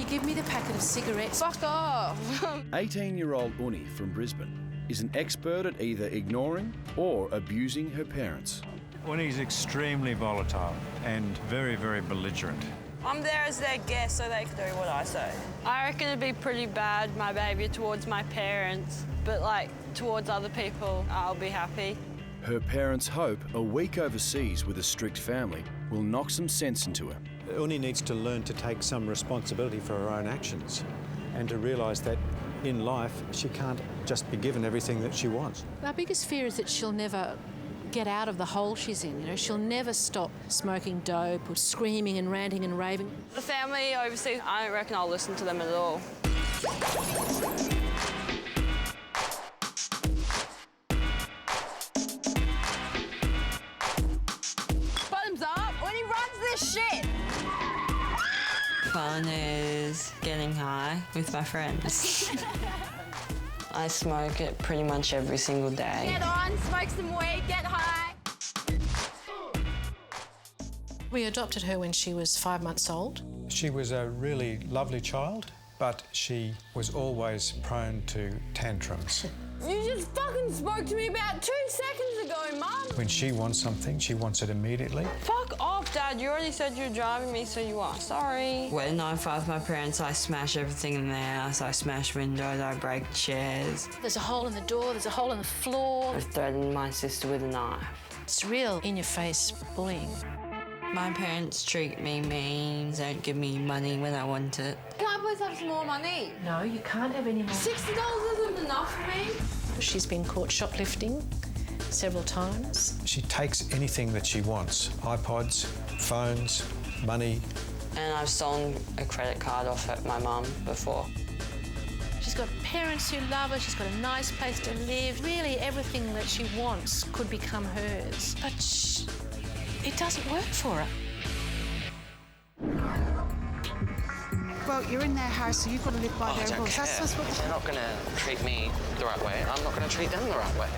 you give me the packet of cigarettes? Fuck off! 18-year-old Uni from Brisbane is an expert at either ignoring or abusing her parents. Uni's extremely volatile and very, very belligerent. I'm there as their guest, so they can do what I say. I reckon it'd be pretty bad, my behaviour towards my parents, but, like, towards other people, I'll be happy. Her parents hope a week overseas with a strict family will knock some sense into her. Uni needs to learn to take some responsibility for her own actions and to realise that in life she can't just be given everything that she wants. Our biggest fear is that she'll never get out of the hole she's in. You know, she'll never stop smoking dope or screaming and ranting and raving. The family overseas, I don't reckon I'll listen to them at all. Bottoms up when he runs this shit! Fun is getting high with my friends. I smoke it pretty much every single day. Get on, smoke some weed, get high. We adopted her when she was 5 months old. She was a really lovely child, but she was always prone to tantrums. You just fucking spoke to me about 2 seconds ago, Mum. When she wants something, she wants it immediately. Fuck off, Dad. You already said you were driving me, so you are. Sorry. When I fight with my parents, I smash everything in their house. I smash windows, I break chairs. There's a hole in the door, there's a hole in the floor. I threatened my sister with a knife. It's real in-your-face bullying. My parents treat me mean, don't give me money when I want it. Can I please have some more money? No, you can't have any more. $60 isn't enough for me. She's been caught shoplifting several times. She takes anything that she wants, iPods, phones, money. And I've stolen a credit card off my mum before. She's got parents who love her, she's got a nice place to live. Really, everything that she wants could become hers. But it doesn't work for her. Well, you're in their house, so you've got to live by their rules. That's what They're not going to treat me the right way. I'm not going to treat them the right way.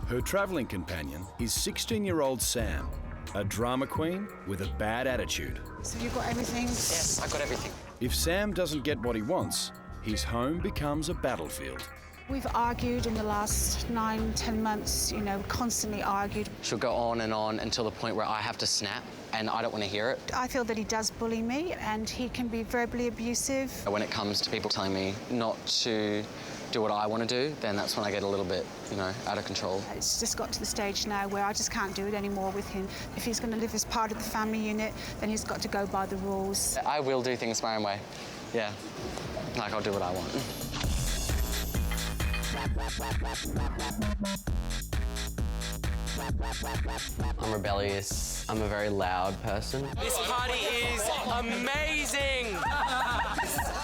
Her travelling companion is 16-year-old Sam, a drama queen with a bad attitude. So you've got everything? Yes, I got everything. If Sam doesn't get what he wants, his home becomes a battlefield. We've argued in the last 9-10 months, you know, constantly argued. She'll go on until the point where I have to snap, and I don't want to hear it. I feel that he does bully me, and he can be verbally abusive. When it comes to people telling me not to do what I want to do, then that's when I get a little bit, you know, out of control. It's just got to the stage now where I just can't do it anymore with him. If he's going to live as part of the family unit, then he's got to go by the rules. I will do things my own way, yeah. Like, I'll do what I want. I'm rebellious. I'm a very loud person. This party is amazing!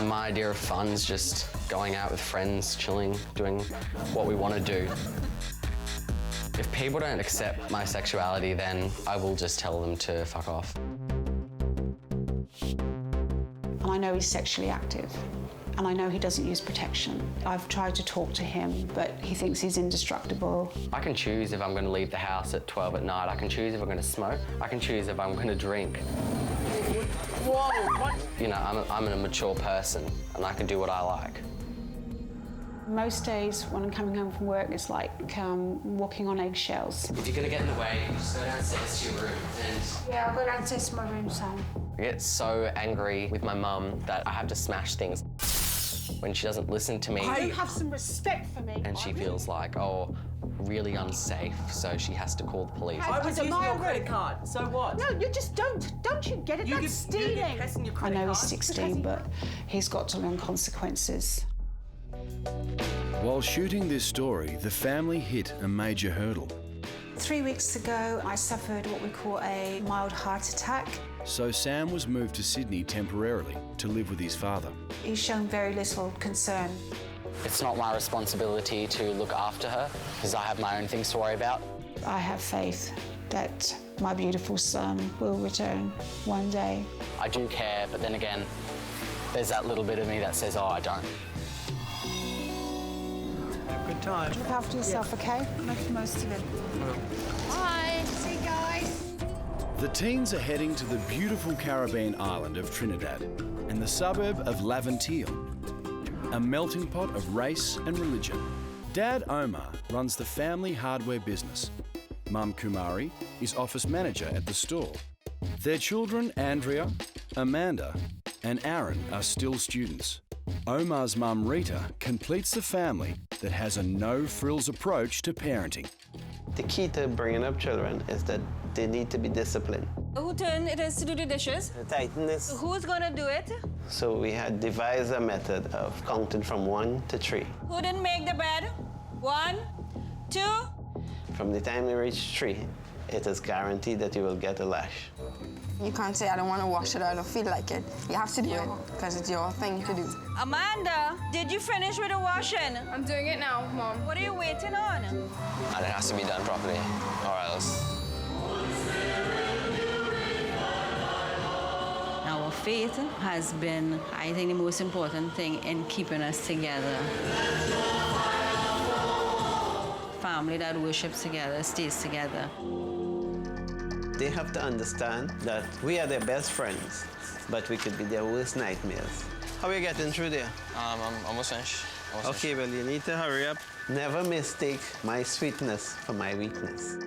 My idea of fun's just going out with friends, chilling, doing what we want to do. If people don't accept my sexuality, then I will just tell them to fuck off. And I know he's sexually active. And I know he doesn't use protection. I've tried to talk to him, but he thinks he's indestructible. I can choose if I'm going to leave the house at 12 at night. I can choose if I'm going to smoke. I can choose if I'm going to drink. Whoa, what? You know, I'm a mature person, and I can do what I like. Most days when I'm coming home from work, it's like walking on eggshells. If you're going to get in the way, just go downstairs to your room and... Yeah, I'll go downstairs to my room, Sam. I get so angry with my mum that I have to smash things. When she doesn't listen to me. You have some respect for me. And she feels like, oh, really unsafe, so she has to call the police. I was using your credit card, so what? No, you just don't you get it? That's stealing. I know he's 16, but he's got to learn consequences. While shooting this story, the family hit a major hurdle. 3 weeks ago, I suffered what we call a mild heart attack. So Sam was moved to Sydney temporarily to live with his father. He's shown very little concern. It's not my responsibility to look after her, because I have my own things to worry about. I have faith that my beautiful son will return one day. I do care, but then again, there's that little bit of me that says, oh, I don't. Have a good time. Look after yourself, okay? Make the most of it. Bye. See you guys. The teens are heading to the beautiful Caribbean island of Trinidad and the suburb of Laventille, a melting pot of race and religion. Dad Omar runs the family hardware business. Mum Kumari is office manager at the store. Their children, Andrea, Amanda, and Aaron, are still students. Omar's mum, Rita, completes the family that has a no-frills approach to parenting. The key to bringing up children is that they need to be disciplined. Whose turn it is to do the dishes? Tighten this. Who's gonna do it? So we had devised a method of counting from 1 to 3. Who didn't make the bed? 1, 2. From the time you reach 3, it is guaranteed that you will get a lash. You can't say, I don't want to wash it, I don't feel like it. You have to do it, because it's your thing to do. Amanda, did you finish with the washing? I'm doing it now, Mom. What are you waiting on? And it has to be done properly, or else. Our faith has been, I think, the most important thing in keeping us together. Family that worships together, stays together. They have to understand that we are their best friends, but we could be their worst nightmares. How are you getting through there? I'm almost finished. Okay, well, you need to hurry up. Never mistake my sweetness for my weakness.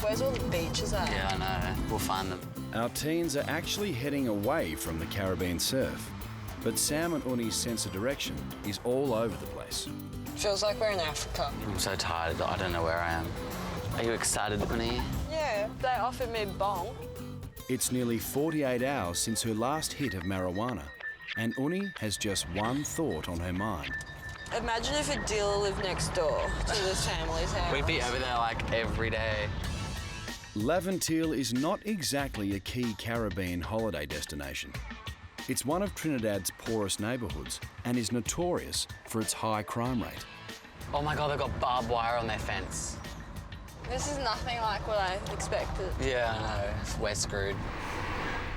Where's all the beaches at? Yeah, I know. We'll find them. Our teens are actually heading away from the Caribbean surf, but Sam and Uni's sense of direction is all over the place. Feels like we're in Africa. I'm so tired, I don't know where I am. Are you excited, Uni? Yeah, they offered me bong. It's nearly 48 hours since her last hit of marijuana, and Uni has just one thought on her mind. Imagine if a dealer lived next door to this family's house. We'd be over there like every day. Laventille is not exactly a key Caribbean holiday destination. It's one of Trinidad's poorest neighbourhoods and is notorious for its high crime rate. Oh my God, they've got barbed wire on their fence. This is nothing like what I expected. Yeah, I know. We're screwed.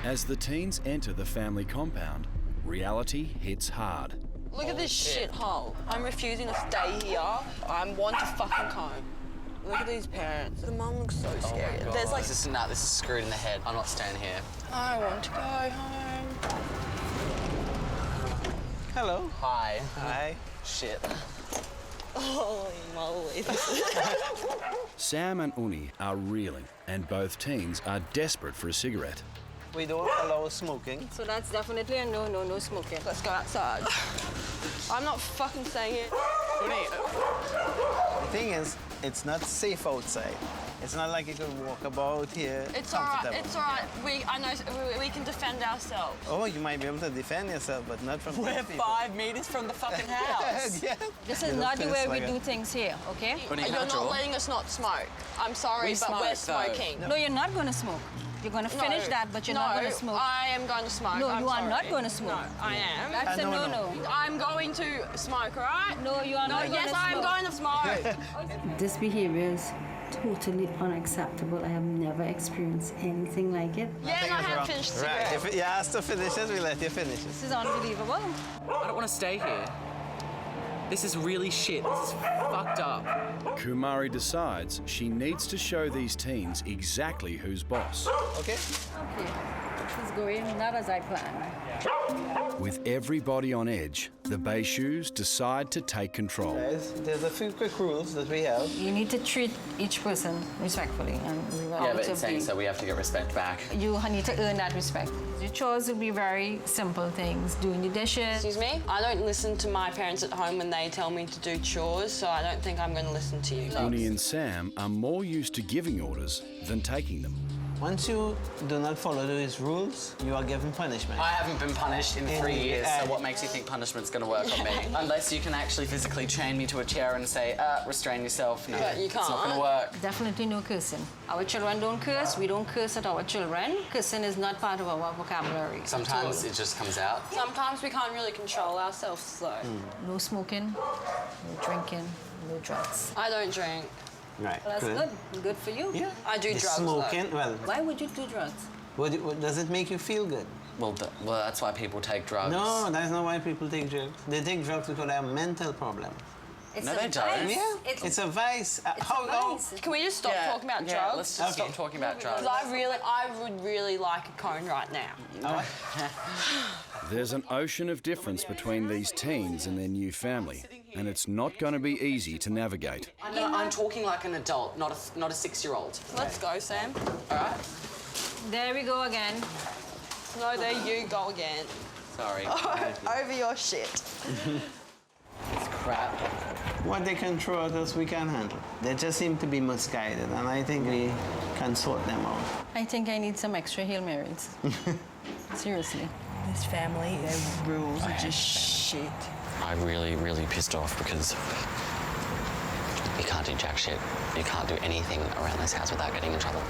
As the teens enter the family compound, reality hits hard. Look at this shithole. I'm refusing to stay here. I want to fucking home. Look at these parents. The mum looks so scary. Oh my God. There's like... This is screwed in the head. I'm not staying here. I want to go home. Hello. Hi. Hi. Shit. Holy moly. Sam and Uni are reeling, and both teens are desperate for a cigarette. We don't allow smoking. So that's definitely a no smoking. Let's go outside. I'm not fucking staying here. The thing is, it's not safe outside. It's not like you can walk about here. It's all right. It's all right. I know we can defend ourselves. Oh, you might be able to defend yourself, but not from We're these people. 5 meters from the fucking house. Yeah. This is not the way we do things here, okay? You're not letting us not smoke. I'm sorry, but we're smoking. No, you're not going to smoke. You're going to finish that, but you're not going to smoke. I am going to smoke. No, I'm you are sorry. not going to smoke. No, I am. That's a no-no. I'm going to smoke, all right? No, you are not going to Yes, I am going to smoke. This behavior is totally unacceptable. I have never experienced anything like it. Yeah, and I have finished the Right. cigarette. If you ask to finish it, we let you finish it. This is unbelievable. I don't want to stay here. This is really shit. This is fucked up. Kumari decides she needs to show these teens exactly who's boss. Okay. Okay. This is going not as I planned. With everybody on edge, the Bay Shoes decide to take control. Guys, there's a few quick rules that we have. You need to treat each person respectfully. And Yeah, but it's saying so we have to get respect back. You need to earn that respect. Your chores will be very simple things. Doing the dishes. Excuse me? I don't listen to my parents at home when they tell me to do chores, so I don't think I'm going to listen to you. Uni and Sam are more used to giving orders than taking them. Once you do not follow these rules, you are given punishment. I haven't been punished in 3 years, so what makes you think punishment's going to work on me? Unless you can actually physically chain me to a chair and say, restrain yourself. No, But you it's not going can't. to work. Definitely no cursing. Our children don't curse. We don't curse at our children. Cursing is not part of our vocabulary. Sometimes it just comes out. Sometimes we can't really control ourselves, though. No smoking, no drinking, no drugs. I don't drink. Right. Well, that's good. Good for you. Yeah. I do The drugs, smoking, though. well, Why would you do drugs? what does it make you feel good? Well, that's why people take drugs. No, that's not why people take drugs. They take drugs because they have mental problem. It's No, a they don't. vice. Yeah, it's a vice. How long? Can we just stop talking about drugs? Let's just stop talking about drugs. Because I would really like a cone right now. There's an ocean of difference between these teens and their new family, and it's not going to be easy to navigate. I'm talking like an adult, not a 6-year-old. Let's go, Sam. All right? There we go again. No, there you go again. Sorry. Over your shit. It's crap. What they can throw at us, we can handle. They just seem to be misguided, and I think we can sort them out. I think I need some extra Hail Marys. Seriously. This family, their rules are just shit. I'm really, really pissed off because you can't do jack shit. You can't do anything around this house without getting in trouble.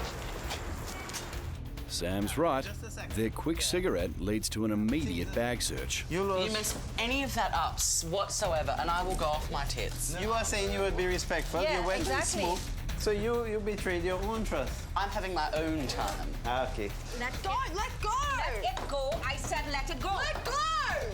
Sam's right. Their quick cigarette leads to an immediate bag search. You mess any of that up whatsoever, and I will go off my tits. You are saying you would be respectful. Yeah, you went exactly. and smoked, so you betrayed your own trust. I'm having my own time. Okay. Let go. Let go. Let it go. I said let it go. Let go.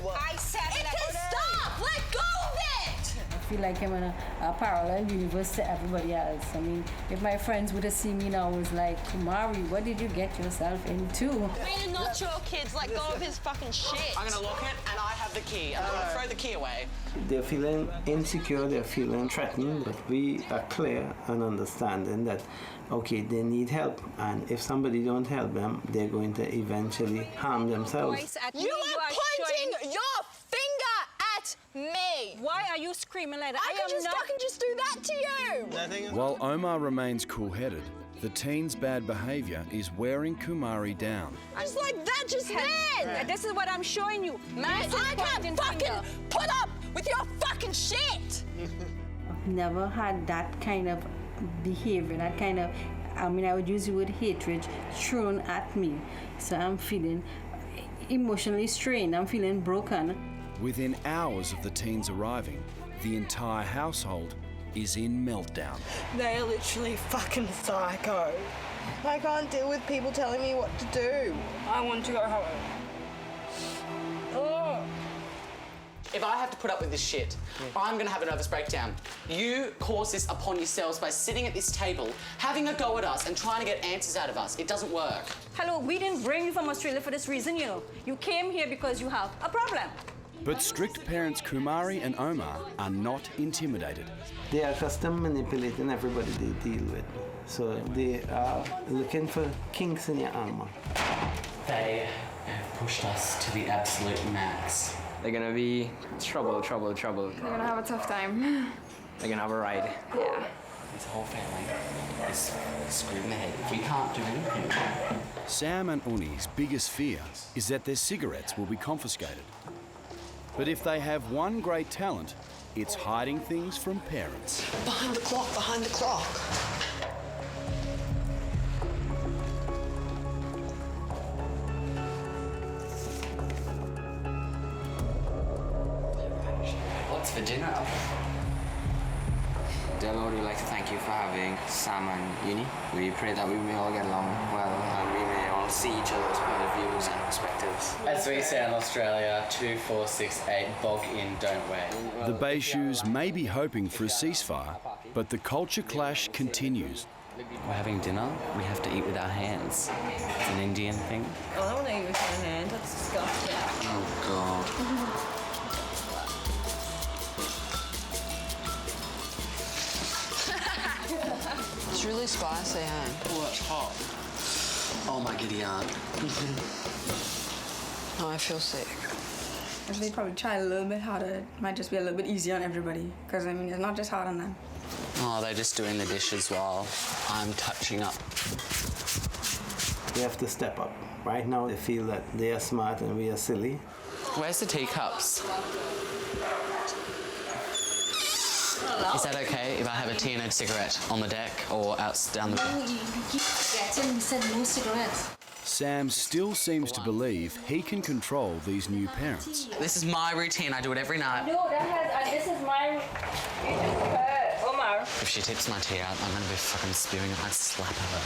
I said It let can it go. stop. Let go of it. I feel like I'm in a parallel universe to everybody else. I mean, if my friends would have seen me now, it was like, Kumari, what did you get yourself into? We're not your kids. Let go of his fucking shit. I'm gonna lock it, and I have the key. I'm gonna throw the key away. They're feeling insecure, they're feeling threatened, but we are clear and understanding that, okay, they need help, and if somebody don't help them, they're going to eventually harm themselves. You are pointing your finger at me. Why are you screaming like that? I can just do that to you. While Omar remains cool-headed, the teen's bad behaviour is wearing Kumari down. Just like that, just then. This is what I'm showing you. Man, I can't fucking put up with your fucking shit. I've never had that kind of behavior, that kind of, I mean, I would use the word hatred thrown at me. So I'm feeling emotionally strained, I'm feeling broken. Within hours of the teens arriving, the entire household is in meltdown. They are literally fucking psycho. I can't deal with people telling me what to do. I want to go home. Oh. If I have to put up with this shit, I'm gonna have a nervous breakdown. You caused this upon yourselves by sitting at this table, having a go at us and trying to get answers out of us. It doesn't work. Hello, we didn't bring you from Australia for this reason, you know. You came here because you have a problem. But strict parents Kumari and Omar are not intimidated. They are accustomed manipulating everybody they deal with. So they are looking for kinks in your armour. They have pushed us to the absolute max. They're gonna be trouble. They're gonna have a tough time. They're gonna have a ride. Yeah. This whole family is screwed in the head. We can't do anything. Sam and Uni's biggest fear is that their cigarettes will be confiscated. But if they have one great talent, it's hiding things from parents. Behind the clock, behind the clock. What's for dinner? Dear Lord, we'd like to thank you for having Sam and Uni. We pray that we may all get along well and we may all see each other's point of views and perspectives. As we say in Australia, 2, 4, 6, 8, bog in, don't wait. The Beishoes may be hoping for a ceasefire, but the culture clash continues. We're having dinner, we have to eat with our hands. It's an Indian thing. I don't want to eat with my hand. That's disgusting. Oh, God. It's really spicy, eh? Oh, it's hot. Oh, my giddy aunt. Oh, I feel sick. If they probably try a little bit harder, it might just be a little bit easier on everybody. Because, I mean, it's not just hard on them. Oh, they're just doing the dishes while I'm touching up. We have to step up. Right now, they feel that they are smart and we are silly. Where's the teacups? Is that okay if I have a tea and a cigarette on the deck or out down the... No, you keep forgetting we said no cigarettes. Sam still seems to believe he can control these new parents. This is my routine. I do it every night. No, this is my... Omar. If she tips my tea out, I'm gonna be fucking spewing it. I'd slap her.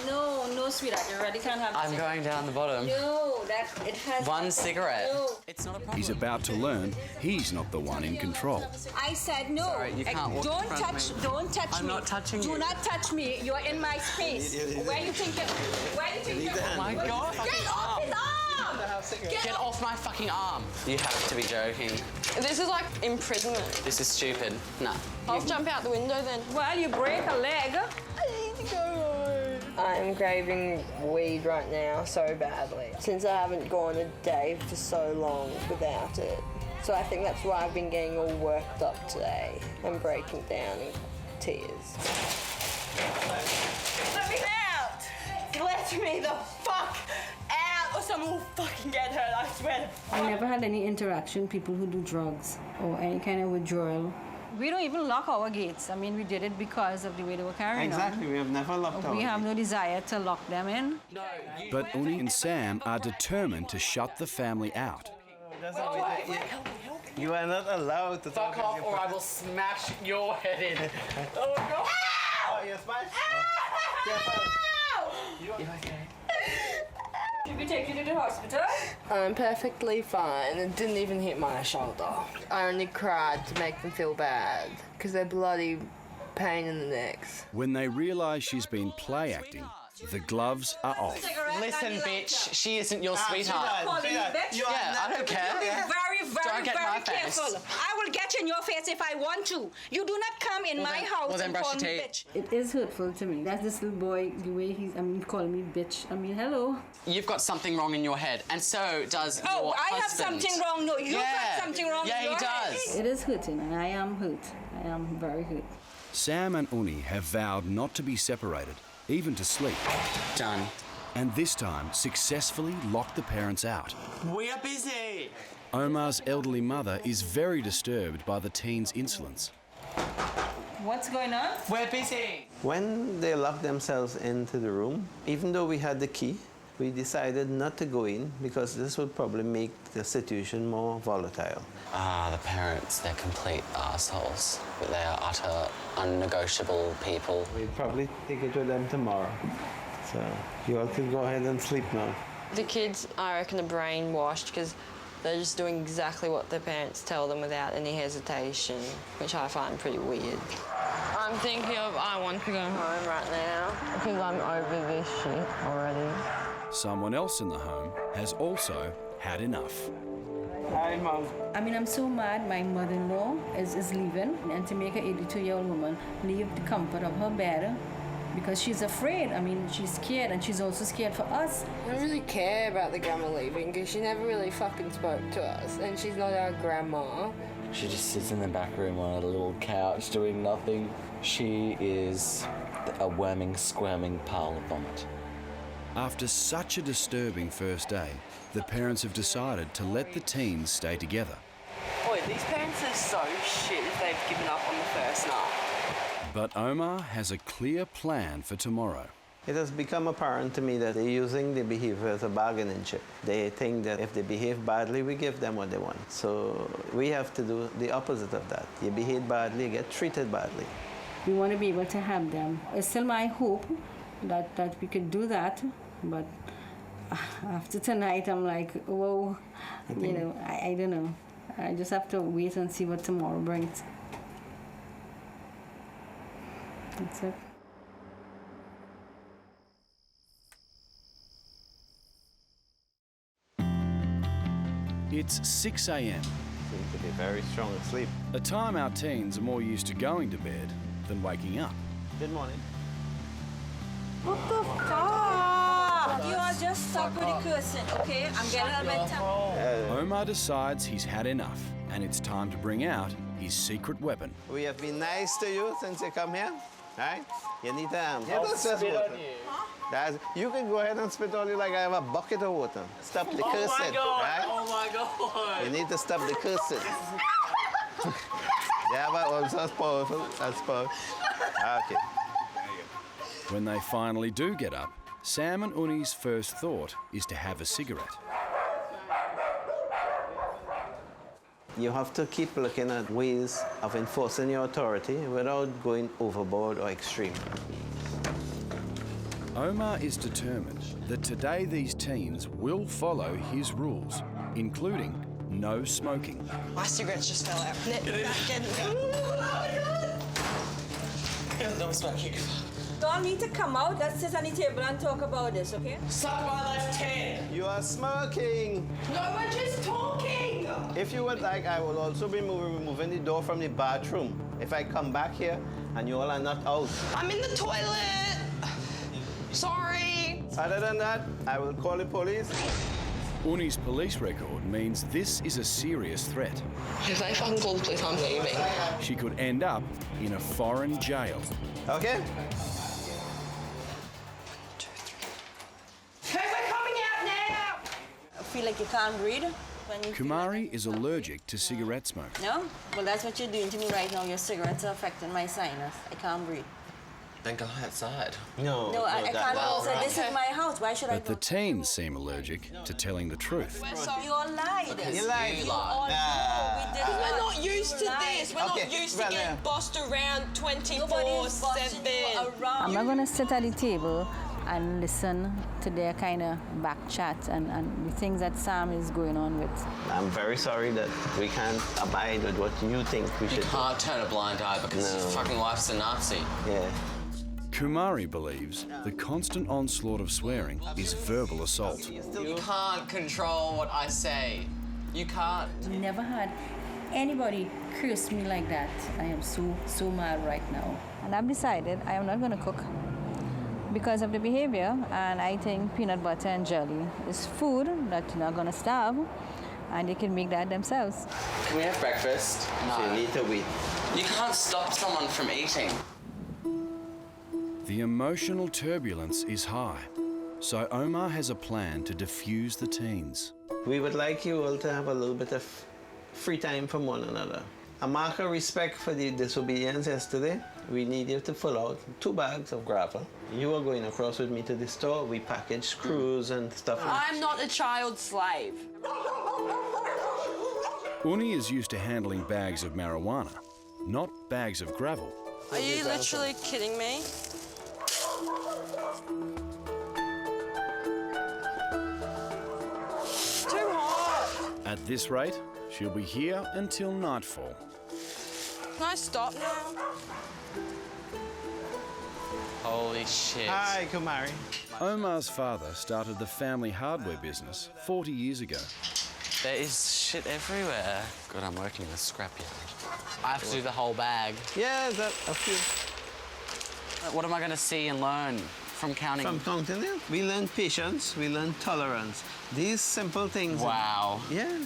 No, No, sweetheart, you already can't have I'm going down the bottom. No, it has... One cigarette. No. It's not a problem. He's about to learn he's not the one in control. I said no. Sorry, you can't walk don't in front of me. Don't touch me. I'm not touching you. Do not touch me. You're in my space. Where you think you're... Oh my God. Get off his arm! Get off my fucking arm. You have to be joking. This is like imprisonment. This is stupid. No. I'll jump out the window then. Well, you break a leg. I need to go home. I'm craving weed right now so badly, since I haven't gone a day for so long without it. So I think that's why I've been getting all worked up today and breaking down in tears. Let me out! Let me the fuck out, or someone will fucking get hurt, I swear. I never had any interaction with people who do drugs or any kind of withdrawal. We don't even lock our gates. I mean, we did it because of the way they were carrying on. Exactly, we have never locked our We have no desire to lock them in. But Uni and Sam are determined to shut the family out. You are not allowed to talk. Fuck off or I will smash your head in. Oh God! Oh, you're smashed? You okay? Should we take you to the hospital? I'm perfectly fine. It didn't even hit my shoulder. I only cried to make them feel bad, because they're bloody pain in the necks. When they realise she's been play acting, the gloves are off. Listen, bitch, she isn't your sweetheart. Yeah, I don't care. Very careful. I will get in your face if I want to. You do not come in my house and call me bitch. It is hurtful to me. That's this little boy, the way he's, calling me bitch. Hello. You've got something wrong in your head, and so does your husband. I have something wrong. No, you've got something wrong in your head. Yeah, he does. It is hurting, and I am hurt. I am very hurt. Sam and Uni have vowed not to be separated, even to sleep. Done. And this time successfully locked the parents out. We are busy. Omar's elderly mother is very disturbed by the teen's insolence. What's going on? We're busy. When they locked themselves into the room, even though we had the key, we decided not to go in because this would probably make the situation more volatile. The parents, they're complete assholes. But they are utter, unnegotiable people. We'll probably take it with them tomorrow. So you all can go ahead and sleep now. The kids, I reckon, are brainwashed because they're just doing exactly what their parents tell them without any hesitation, which I find pretty weird. I'm thinking I want to go home right now because I'm over this shit already. Someone else in the home has also had enough. Hi, Mom. I'm so mad my mother-in-law is leaving, and to make an 82-year-old woman leave the comfort of her bed because she's afraid. She's scared, and she's also scared for us. I don't really care about the grandma leaving because she never really fucking spoke to us, and she's not our grandma. She just sits in the back room on a little couch doing nothing. She is a worming, squirming pile of vomit. After such a disturbing first day, the parents have decided to let the teens stay together. Boy, these parents are so shit if they've given up on the first night. But Omar has a clear plan for tomorrow. It has become apparent to me that they're using the behavior as a bargaining chip. They think that if they behave badly, we give them what they want. So we have to do the opposite of that. You behave badly, you get treated badly. We want to be able to have them. It's still my hope that we could do that, but after tonight, I'm like, whoa, I don't know. I just have to wait and see what tomorrow brings. That's it. It's 6 a.m. Seem to be very strong asleep. A time our teens are more used to going to bed than waking up. Good morning. What the fuck? You are just stop with the cursing, okay? I'm getting a bit tired. Omar decides he's had enough, and it's time to bring out his secret weapon. We have been nice to you since you come here, right? You need to spit on you. You can go ahead and spit on you like I have a bucket of water. Stop the cursing, Oh my God! right? Oh my God! You need to stop the cursing. Yeah, but that's powerful. That's powerful. Okay. When they finally do get up, Sam and Uni's first thought is to have a cigarette. You have to keep looking at ways of enforcing your authority without going overboard or extreme. Omar is determined that today these teens will follow his rules, including no smoking. My cigarettes just fell out. No smoking. Don't need to come out. Let's sit on the table and talk about this, okay? Suck my left hand. You are smoking. No, we're just talking. If you would like, I will also be removing the door from the bathroom. If I come back here and you all are not out. I'm in the toilet. Sorry. Other than that, I will call the police. Uni's police record means this is a serious threat. If they fucking call the police, I'm leaving. She could end up in a foreign jail. Okay? Hey, we're coming out now! I feel like you can't breathe. When you Kumari is allergic to cigarette smoke. No? Well, that's what you're doing to me right now. Your cigarettes are affecting my sinus. I can't breathe. Then go outside. No. No, I can't go outside. right. This is my house. Why should I But go? the teens seem allergic to telling the truth. You all lied. You lied. You all know we did We're not used You to lied. this. We're not used to getting bossed around Nobody's bossing you 24/7. around. I'm not going to sit at the table and listen to their kind of back chat and the things that Sam is going on with. I'm very sorry that we can't abide with what you think we should You can't turn a blind eye because your fucking wife's a Nazi. do. Yeah. Kumari believes the constant onslaught of swearing is verbal assault. You can't control what I say. You can't. Never had anybody curse me like that. I am so mad right now. And I've decided I am not going to cook because of the behavior, and I think peanut butter and jelly is food that you're not going to starve, and they can make that themselves. Can we have breakfast? So you need to wait. You can't stop someone from eating. The emotional turbulence is high, so Omar has a plan to defuse the teens. We would like you all to have a little bit of free time from one another. A mark of respect for the disobedience yesterday. We need you to pull out 2 bags of gravel. You are going across with me to the store. We package screws and stuff. I'm not a child slave. Uni is used to handling bags of marijuana, not bags of gravel. Are you literally kidding me? Too hot. At this rate, she'll be here until nightfall. Can I stop now? Holy shit. Hi, Kumari. Omar's father started the family hardware business 40 years ago. There is shit everywhere. God, I'm working in a scrapyard. I have to do the whole bag. Yeah, that a few. What am I going to see and learn from counting? From counting it, we learn patience, we learn tolerance. These simple things. Wow. Yeah.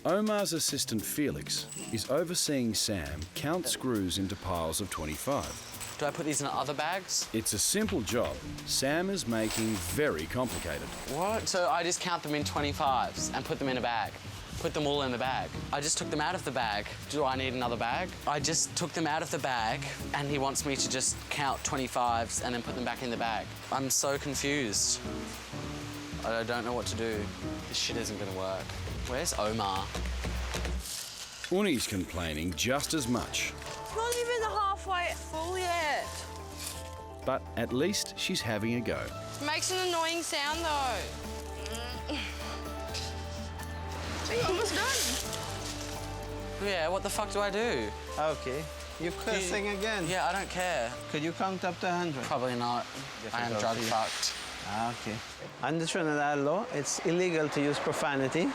Omar's assistant Felix is overseeing Sam count screws into piles of 25. Do I put these in other bags? It's a simple job. Sam is making very complicated. What? So I just count them in 25s and put them in a bag. Put them all in the bag. I just took them out of the bag. Do I need another bag? I just took them out of the bag and he wants me to just count 25s and then put them back in the bag. I'm so confused. I don't know what to do. This shit isn't gonna work. Where's Omar? Uni's complaining just as much, Not even halfway full yet. but at least she's having a go. It makes an annoying sound though. Are you almost done? Yeah, what the fuck do I do? Okay. You're cursing again. Yeah, I don't care. Could you count up to 100? Probably not. I am drug fucked. Okay. Under Trinidad law, it's illegal to use profanity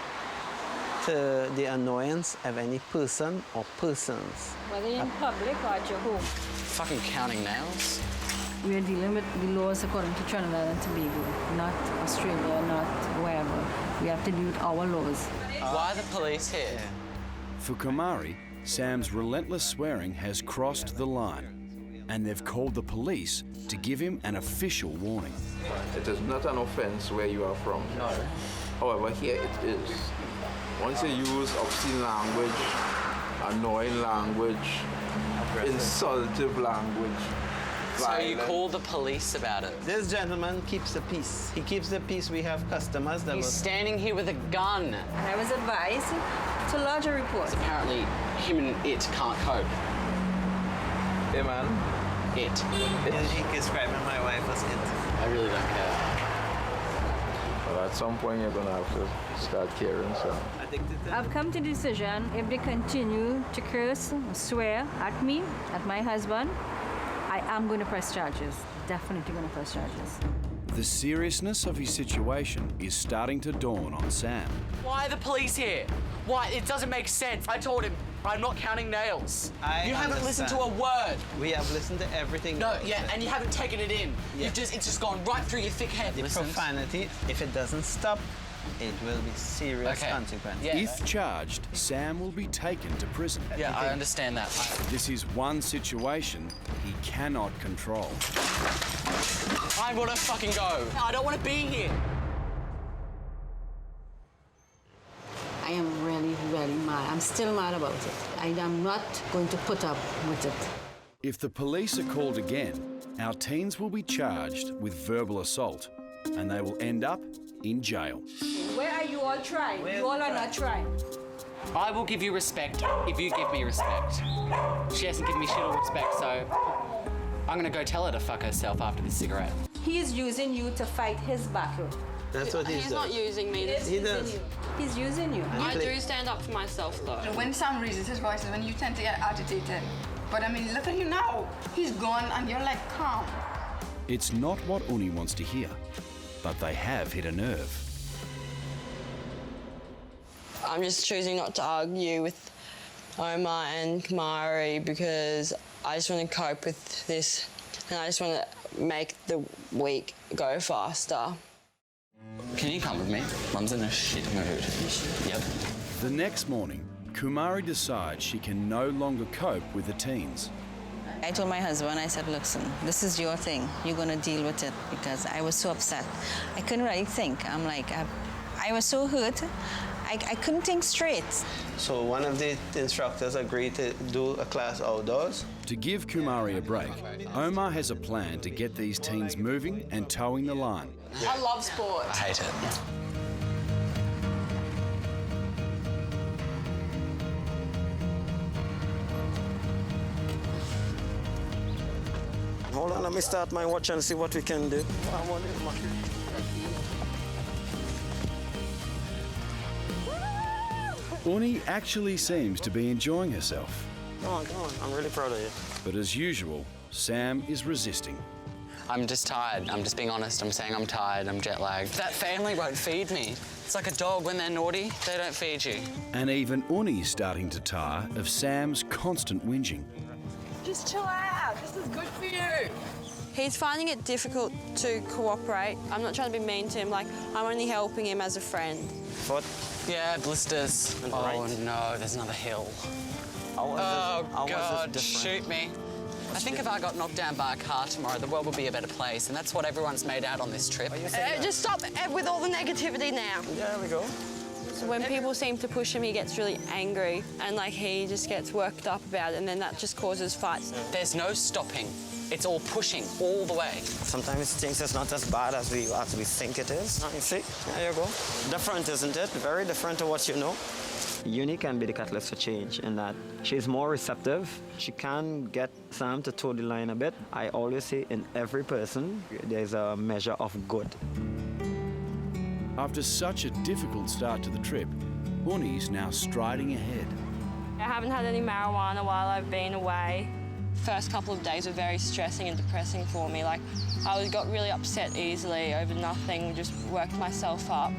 to the annoyance of any person or persons. Whether in public or at your home. Fucking counting nails. We are dealing with the laws according to Trinidad and Tobago, not Australia, not wherever. We have to deal with our laws. Why are the police here? For Kumari, Sam's relentless swearing has crossed the line, and they've called the police to give him an official warning. It is not an offense where you are from. No. However, here it is. Once you use obscene language, annoying language, insultive language. So you call the police about it? This gentleman keeps the peace. He keeps the peace. We have customers that He's standing here with a gun. And I was advised to lodge a report. Apparently, him and it can't cope. Hey man, it. He describing my wife as it. I really don't care. But at some point, you're going to have to start caring, so. I've come to the decision, if they continue to curse, swear at me, at my husband, I am going to press charges. Definitely going to press charges. The seriousness of his situation is starting to dawn on Sam. Why are the police here? Why? It doesn't make sense. I told him I'm not counting nails. You haven't listened to a word. We have listened to everything. No, yeah, and you haven't taken it in. Yeah. It's just gone right through your thick head. The profanity, if it doesn't stop, it will be serious consequences. Yeah. If charged, Sam will be taken to prison. Yeah, I understand that. This is one situation he cannot control. I want to fucking go. I don't want to be here. I am really, really mad. I'm still mad about it. I am not going to put up with it. If the police are called again, our teens will be charged with verbal assault and they will end up in jail. Where are you all trying? You all are not trying. I will give you respect if you give me respect. She hasn't given me shit or respect, so I'm gonna go tell her to fuck herself after this cigarette. He is using you to fight his battle. That's what He's not using me. He does. He's using you. I do stand up for myself, though. When Sam raises his voice is when you tend to get agitated. But I mean, look at you now. He's gone and you're like calm. It's not what Uni wants to hear, but they have hit a nerve. I'm just choosing not to argue with Omar and Kamari because I just want to cope with this and I just want to make the week go faster. Can you come with me? Mum's in a shit mood. Yep. The next morning, Kumari decides she can no longer cope with the teens. I told my husband, I said, listen, this is your thing. You're going to deal with it because I was so upset. I couldn't really think. I'm like, I was so hurt. I couldn't think straight. So one of the instructors agreed to do a class outdoors. To give Kumari a break, Omar has a plan to get these teens moving and towing the line. I love sport. I hate it. Hold on, let me start my watch and see what we can do. Uni actually seems to be enjoying herself. Go on, I'm really proud of you. But as usual, Sam is resisting. I'm just tired. I'm just being honest. I'm saying I'm tired. I'm jet lagged. That family won't feed me. It's like a dog when they're naughty, they don't feed you. And even Uni's starting to tire of Sam's constant whinging. Just chill out. This is good for you. He's finding it difficult to cooperate. I'm not trying to be mean to him. Like, I'm only helping him as a friend. What? Yeah, blisters. Oh, no, there's another hill. Oh, God, shoot me. I think if I got knocked down by a car tomorrow, the world would be a better place, and that's what everyone's made out on this trip. Just stop with all the negativity now. There we go. So when people seem to push him, he gets really angry, and like he just gets worked up about it, and then that just causes fights. There's no stopping. It's all pushing all the way. Sometimes things is not as bad as we think it is. You see? There you go. Different, isn't it? Very different to what you know. Uni can be the catalyst for change in that she's more receptive. She can get Sam to toe the line a bit. I always say in every person, there's a measure of good. After such a difficult start to the trip, Uni's now striding ahead. I haven't had any marijuana while I've been away. First couple of days were very stressing and depressing for me. Like, I got really upset easily over nothing, just worked myself up.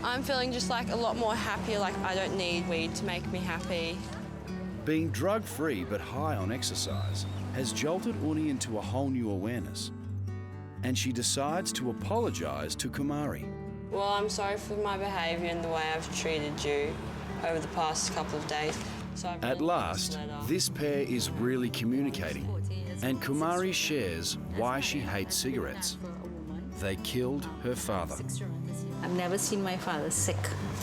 I'm feeling just like a lot more happier, like I don't need weed to make me happy. Being drug-free but high on exercise has jolted Uni into a whole new awareness. And she decides to apologise to Kumari. Well, I'm sorry for my behaviour and the way I've treated you over the past couple of days. So At last, this pair is really communicating, and Kumari shares why she hates cigarettes. They killed her father. I've never seen my father sick.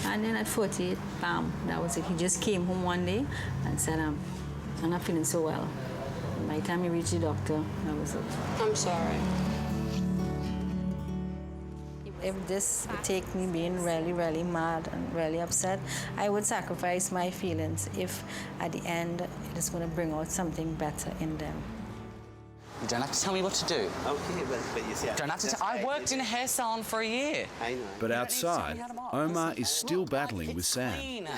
And then at 48, bam, that was it. He just came home one day and said, I'm not feeling so well. And by the time he reached the doctor, that was it. I'm sorry. If this would take me being really, really mad and really upset, I would sacrifice my feelings if at the end it is going to bring out something better in them. You don't have to tell me what to do. Okay, but you see... Don't have to I worked in a hair salon for a year. I know. But outside, Omar is still battling with Sam. Clean.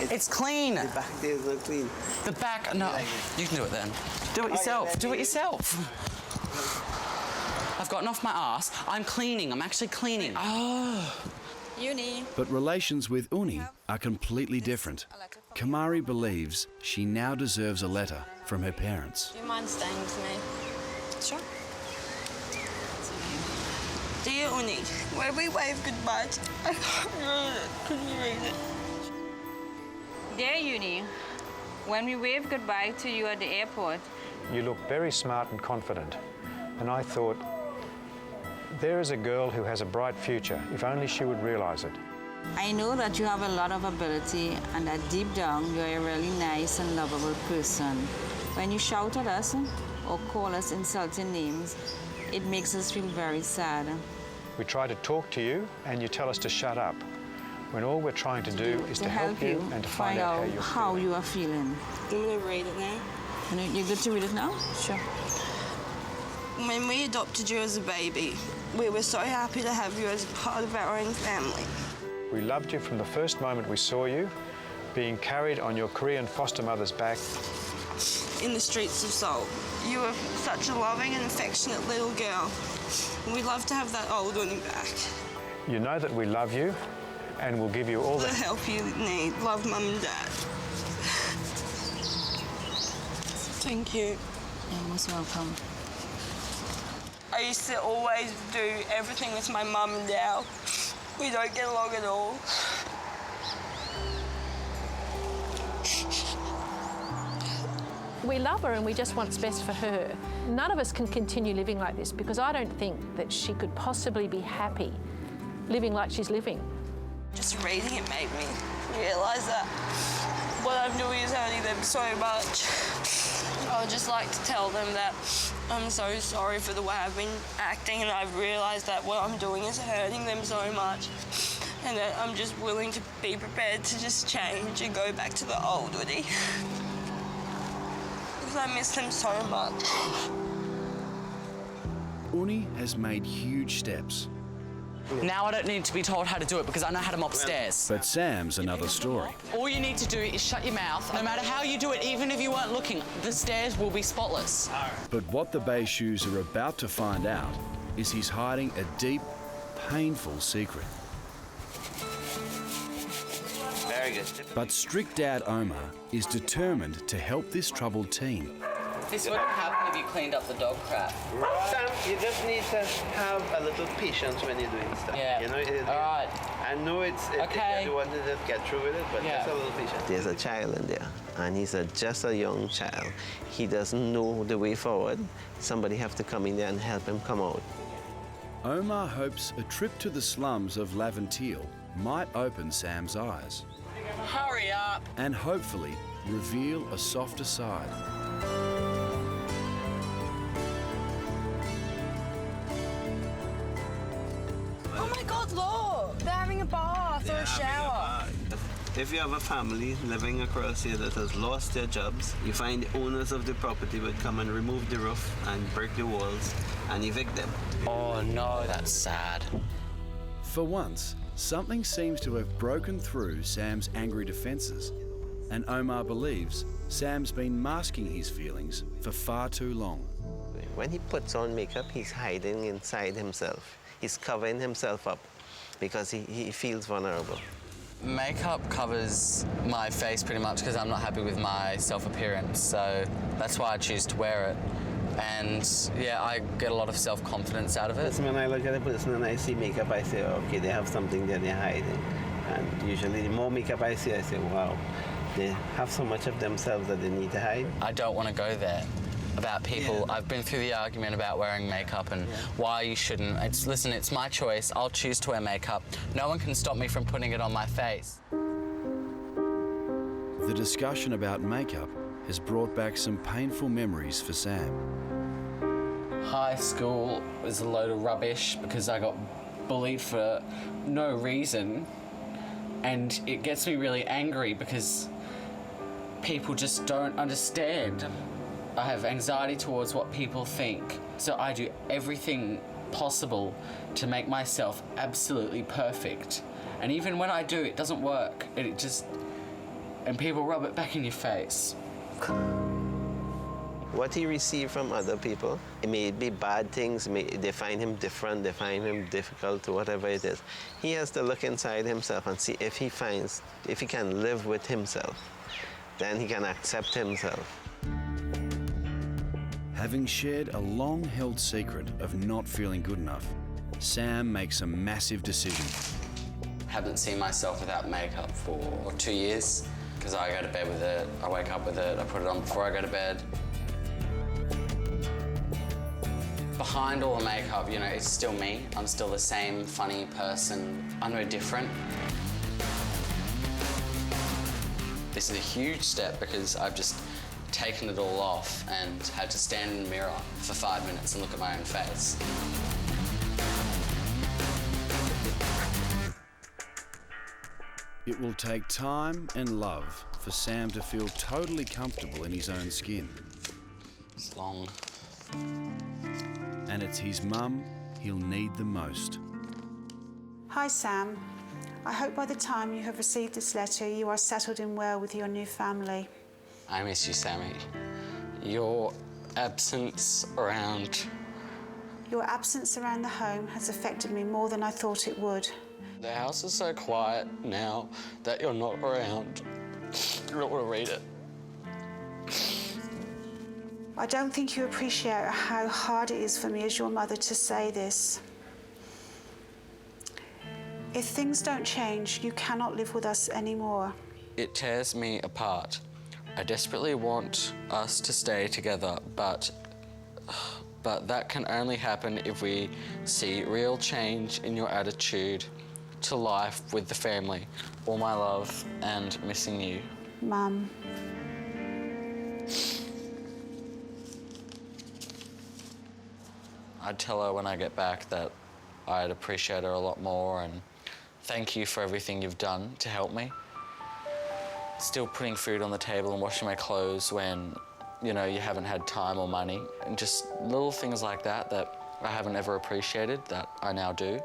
It's clean. The back there is not clean. The back, no. You can do it then. Do it yourself. Do it yourself. I've gotten off my ass. I'm cleaning. I'm actually cleaning. Oh. Uni. But relations with Uni are completely different. Kamari believes she now deserves a letter from her parents. Do you mind staying with me? Sure. Dear Uni, when we wave goodbye, I couldn't read it. Dear Uni, when we wave goodbye to you at the airport, You look very smart and confident. And I thought, there is a girl who has a bright future, if only she would realise it. I know that you have a lot of ability and that deep down you're a really nice and lovable person. When you shout at us or call us insulting names, it makes us feel very sad. We try to talk to you and you tell us to shut up, when all we're trying to do is to help you and to find out how you are feeling. I'm going to read it now. You're good to read it now? Sure. When we adopted you as a baby, we were so happy to have you as part of our own family. We loved you from the first moment we saw you, being carried on your Korean foster mother's back. In the streets of Seoul. You were such a loving and affectionate little girl. We'd love to have that old one back. You know that we love you and we'll give you all the help you need. Love, Mum and Dad. Thank you. You're most welcome. I used to always do everything with my mum and dad. We don't get along at all. We love her and we just want what's best for her. None of us can continue living like this because I don't think that she could possibly be happy living like she's living. Just reading it made me realise that what I'm doing is hurting them so much. I would just like to tell them that I'm so sorry for the way I've been acting and I've realised that what I'm doing is hurting them so much and that I'm just willing to be prepared to just change and go back to the old Woody. Because I miss them so much. Uni has made huge steps. Now I don't need to be told how to do it because I know how to mop stairs. But Sam's another story. All you need to do is shut your mouth. No matter how you do it, even if you weren't looking, the stairs will be spotless. But what the Bay Shoes are about to find out is he's hiding a deep, painful secret. Very good. But strict dad Omar is determined to help this troubled teen. This wouldn't happen if you cleaned up the dog crap. Sam, you just need to have a little patience when you're doing stuff. Yeah. You know, all right. I know it's okay. You want to just get through with it, but just a little patience. There's a child in there, and he's just a young child. He doesn't know the way forward. Somebody have to come in there and help him come out. Omar hopes a trip to the slums of Laventille might open Sam's eyes. Hurry up! And hopefully reveal a softer side. Oh my God, look! They're having a bath or a shower. If you have a family living across here that has lost their jobs, you find the owners of the property would come and remove the roof and break the walls and evict them. Oh no, that's sad. For once, something seems to have broken through Sam's angry defences, and Omar believes Sam's been masking his feelings for far too long. When he puts on makeup, he's hiding inside himself. He's covering himself up because he feels vulnerable. Makeup covers my face pretty much because I'm not happy with my self-appearance, so that's why I choose to wear it. And yeah, I get a lot of self-confidence out of it. When I look at a person and I see makeup, I say, okay, they have something that they're hiding. And usually the more makeup I see, I say, wow, they have so much of themselves that they need to hide. I don't want to go there. About people, I've been through the argument about wearing makeup and why you shouldn't. Listen, it's my choice. I'll choose to wear makeup. No one can stop me from putting it on my face. The discussion about makeup has brought back some painful memories for Sam. High school was a load of rubbish because I got bullied for no reason, and it gets me really angry because people just don't understand. I have anxiety towards what people think, so I do everything possible to make myself absolutely perfect. And even when I do, it doesn't work. And people rub it back in your face. What he received from other people, it may be bad things, they find him different, they find him difficult, whatever it is. He has to look inside himself and see if he can live with himself, then he can accept himself. Having shared a long-held secret of not feeling good enough, Sam makes a massive decision. Haven't seen myself without makeup for 2 years, because I go to bed with it, I wake up with it, I put it on before I go to bed. Behind all the makeup, you know, it's still me. I'm still the same funny person. I'm no different. This is a huge step because I've just taken it all off and had to stand in the mirror for 5 minutes and look at my own face. It will take time and love for Sam to feel totally comfortable in his own skin. It's long. And it's his mum he'll need the most. Hi, Sam. I hope by the time you have received this letter, you are settled in well with your new family. I miss you, Sammy. Your absence around... Your absence around the home has affected me more than I thought it would. The house is so quiet now that you're not around. You don't want to read it. I don't think you appreciate how hard it is for me as your mother to say this. If things don't change, you cannot live with us anymore. It tears me apart. I desperately want us to stay together, but that can only happen if we see real change in your attitude to life with the family. All my love and missing you. Mum. I'd tell her when I get back that I'd appreciate her a lot more and thank you for everything you've done to help me. Still putting food on the table and washing my clothes when, you know, you haven't had time or money. And just little things like that I haven't ever appreciated that I now do.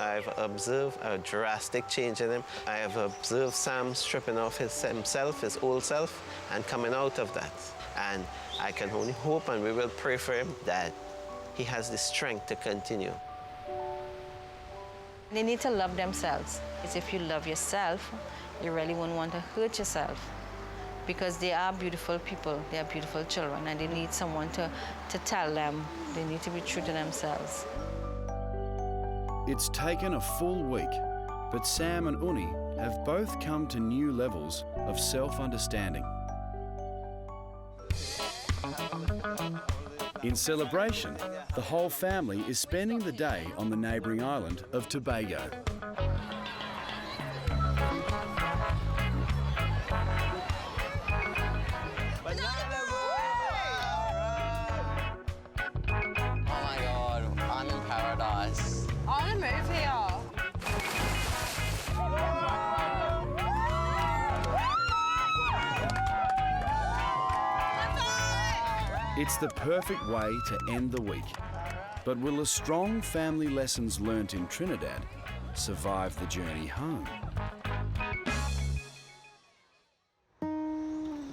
I've observed a drastic change in him. I have observed Sam stripping off himself, his old self, and coming out of that. And I can only hope, and we will pray for him, that he has the strength to continue. They need to love themselves. Because if you love yourself, you really won't want to hurt yourself. Because they are beautiful people, they are beautiful children, and they need someone to tell them. They need to be true to themselves. It's taken a full week, but Sam and Uni have both come to new levels of self-understanding. In celebration, the whole family is spending the day on the neighbouring island of Tobago. Oh my God, I'm in paradise. I want to move here. It's the perfect way to end the week. But will a strong family lessons learnt in Trinidad survive the journey home?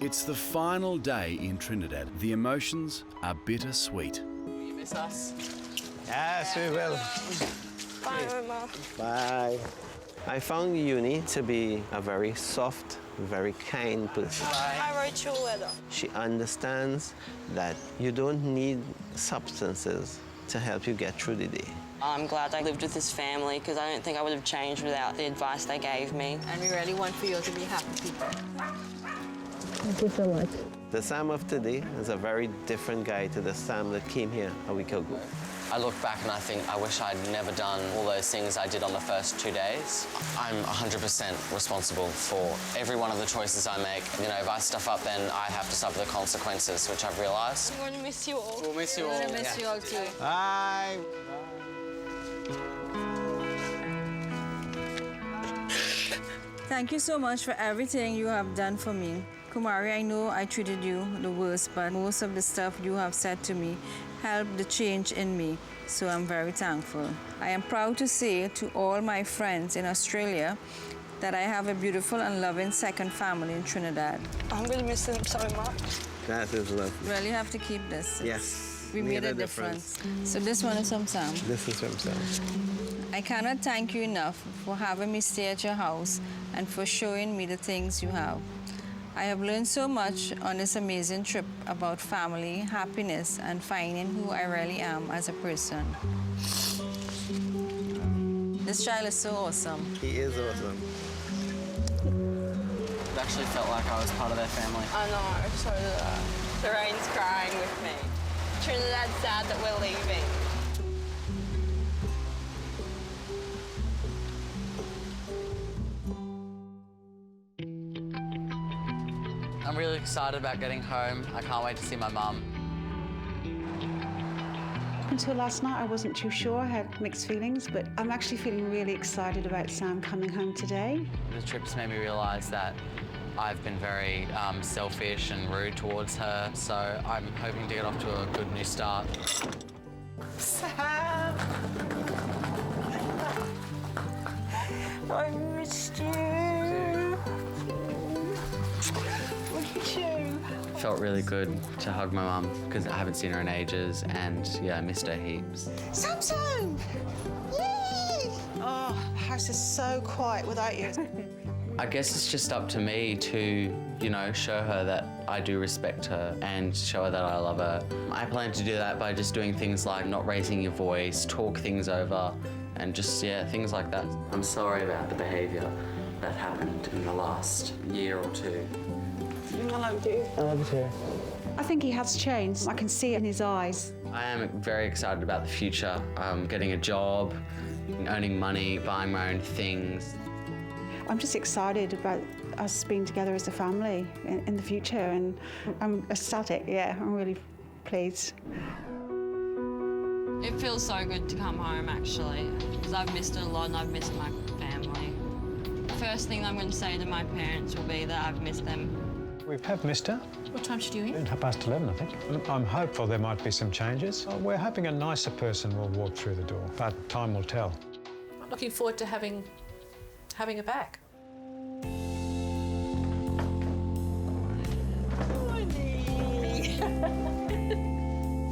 It's the final day in Trinidad. The emotions are bittersweet. You miss us? Yes, we will. Bye, Mama. Bye. I found Uni to be a very soft, very kind person. Hi, Rachel. She understands that you don't need substances to help you get through the day. I'm glad I lived with this family because I don't think I would have changed without the advice they gave me. And we really want for you to be happy people. Thank you so much. The Sam of today is a very different guy to the Sam that came here a week ago. I look back and I think I wish I'd never done all those things I did on the first 2 days. I'm 100% responsible for every one of the choices I make. You know, if I stuff up, then I have to suffer the consequences, which I've realised. I'm going to miss you all. We'll miss you all. We'll miss you all too. Bye. Thank you so much for everything you have done for me. Kumari, I know I treated you the worst, but most of the stuff you have said to me helped the change in me, so I'm very thankful. I am proud to say to all my friends in Australia that I have a beautiful and loving second family in Trinidad. I'm going to miss them so much. That is lovely. Really have to keep this. Yes. We made a difference. So this one is from Sam. This is from Sam. I cannot thank you enough for having me stay at your house and for showing me the things you have. I have learned so much on this amazing trip about family, happiness, and finding who I really am as a person. This child is so awesome. He is awesome. It actually felt like I was part of their family. I know, so did I. Lorraine's crying with me. Trinidad's sad that we're leaving. I'm really excited about getting home. I can't wait to see my mum. Until last night, I wasn't too sure. I had mixed feelings, but I'm actually feeling really excited about Sam coming home today. The trip's made me realise that I've been very selfish and rude towards her, so I'm hoping to get off to a good new start. Sam! I missed you. It felt really good to hug my mum because I haven't seen her in ages and yeah, I missed her heaps. Sam's home! Yay! Oh, the house is so quiet without you. I guess it's just up to me to, you know, show her that I do respect her and show her that I love her. I plan to do that by just doing things like not raising your voice, talk things over, and just, yeah, things like that. I'm sorry about the behaviour that happened in the last year or two. I love you. I love you too. I think he has changed. I can see it in his eyes. I am very excited about the future, getting a job, earning money, buying my own things. I'm just excited about us being together as a family in the future, and I'm ecstatic, yeah, I'm really pleased. It feels so good to come home, actually, because I've missed it a lot and I've missed my family. First thing I'm going to say to my parents will be that I've missed them. We have missed her. What time's she due in? 11:30, I think. I'm hopeful there might be some changes. We're hoping a nicer person will walk through the door, but time will tell. I'm looking forward to having her back.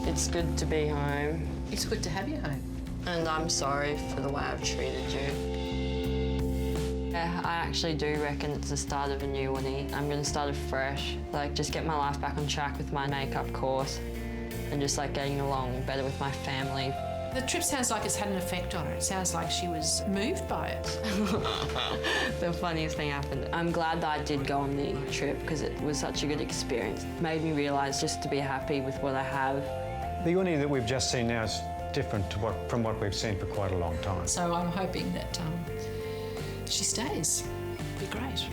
It's good to be home. It's good to have you home. And I'm sorry for the way I've treated you. Yeah, I actually do reckon it's the start of a new one. I'm going to start afresh, like just get my life back on track with my makeup course and just like getting along better with my family. The trip sounds like it's had an effect on her. It sounds like she was moved by it. The funniest thing happened. I'm glad that I did go on the trip because it was such a good experience. It made me realise just to be happy with what I have. The uni that we've just seen now is different to from what we've seen for quite a long time. So I'm hoping that she stays. It'd be great.